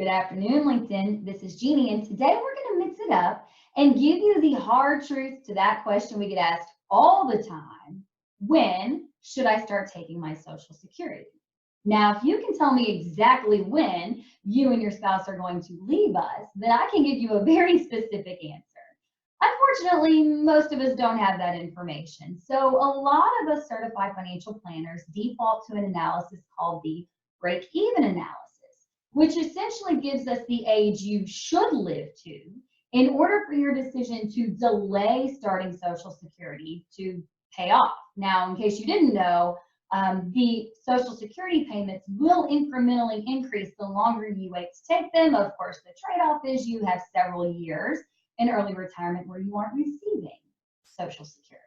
Good afternoon, LinkedIn. This is Jeannie, and today we're going to mix it up and give you the hard truth to that question we get asked all the time. When should I start taking my Social Security? Now, if you can tell me exactly when you and your spouse are going to leave us, then I can give you a very specific answer. Unfortunately, most of us don't have that information. So a lot of us certified financial planners default to an analysis called the break-even analysis, which essentially gives us the age you should live to in order for your decision to delay starting Social Security to pay off. Now, in case you didn't know, the Social Security payments will incrementally increase the longer you wait to take them. Of course, the trade-off is you have several years in early retirement where you aren't receiving Social Security.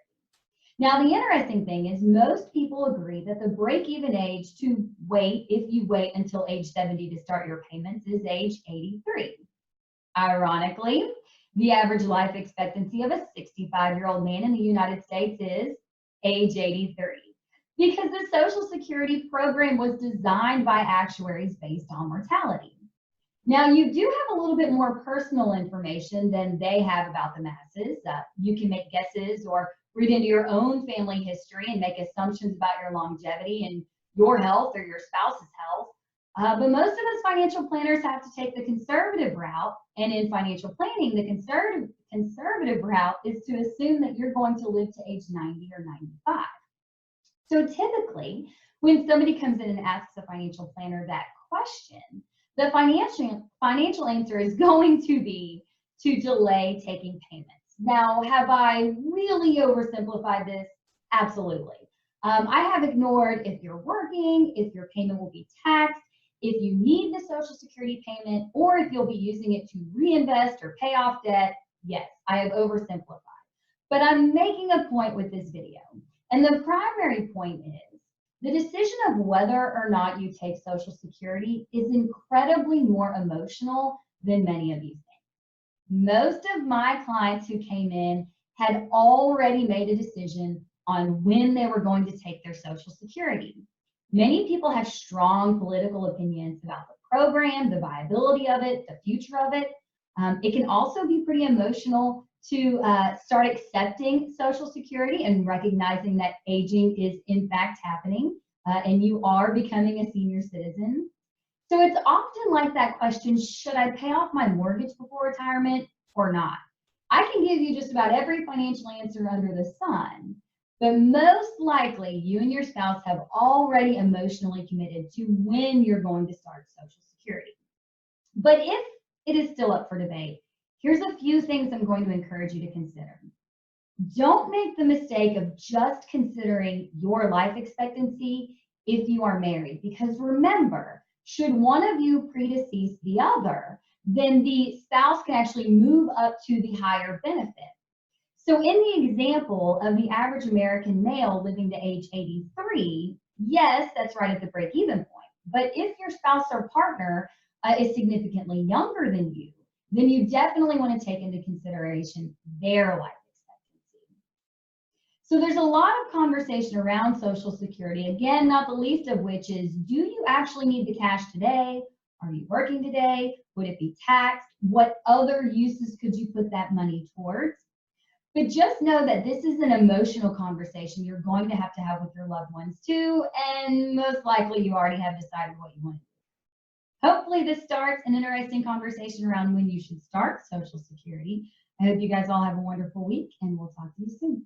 Now, the interesting thing is most people agree that the break-even age to wait, if you wait until age 70 to start your payments, is age 83. Ironically, the average life expectancy of a 65-year-old man in the United States is age 83, because the Social Security program was designed by actuaries based on mortality. Now, you do have a little bit more personal information than they have about the masses. You can make guesses or read into your own family history and make assumptions about your longevity and your health or your spouse's health. But most of us financial planners have to take the conservative route. And in financial planning, the conservative route is to assume that you're going to live to age 90 or 95. So typically, when somebody comes in and asks a financial planner that question, the financial answer is going to be to delay taking payments. Now, have I really oversimplified this? Absolutely. I have ignored if you're working, if your payment will be taxed, if you need the Social Security payment, or if you'll be using it to reinvest or pay off debt. Yes, I have oversimplified. But I'm making a point with this video. And the primary point is the decision of whether or not you take Social Security is incredibly more emotional than many of you think. Most of my clients who came in had already made a decision on when they were going to take their Social Security. Many people have strong political opinions about the program, the viability of it, the future of it. It can also be pretty emotional to start accepting Social Security and recognizing that aging is in fact happening and you are becoming a senior citizen. So it's often like that question, should I pay off my mortgage before retirement or not? I can give you just about every financial answer under the sun, but most likely you and your spouse have already emotionally committed to when you're going to start Social Security. But if it is still up for debate, here's a few things I'm going to encourage you to consider. Don't make the mistake of just considering your life expectancy if you are married, because remember, should one of you predecease the other, then the spouse can actually move up to the higher benefit. So in the example of the average American male living to age 83, yes, that's right at the break-even point. But if your spouse or partner is significantly younger than you, then you definitely want to take into consideration their life expectancy. So there's a lot of conversation around Social Security, again, not the least of which is, do you actually need the cash today? Are you working today? Would it be taxed? What other uses could you put that money towards? But just know that this is an emotional conversation you're going to have with your loved ones too, and most likely you already have decided what you want to do. Hopefully this starts an interesting conversation around when you should start Social Security. I hope you guys all have a wonderful week, and we'll talk to you soon.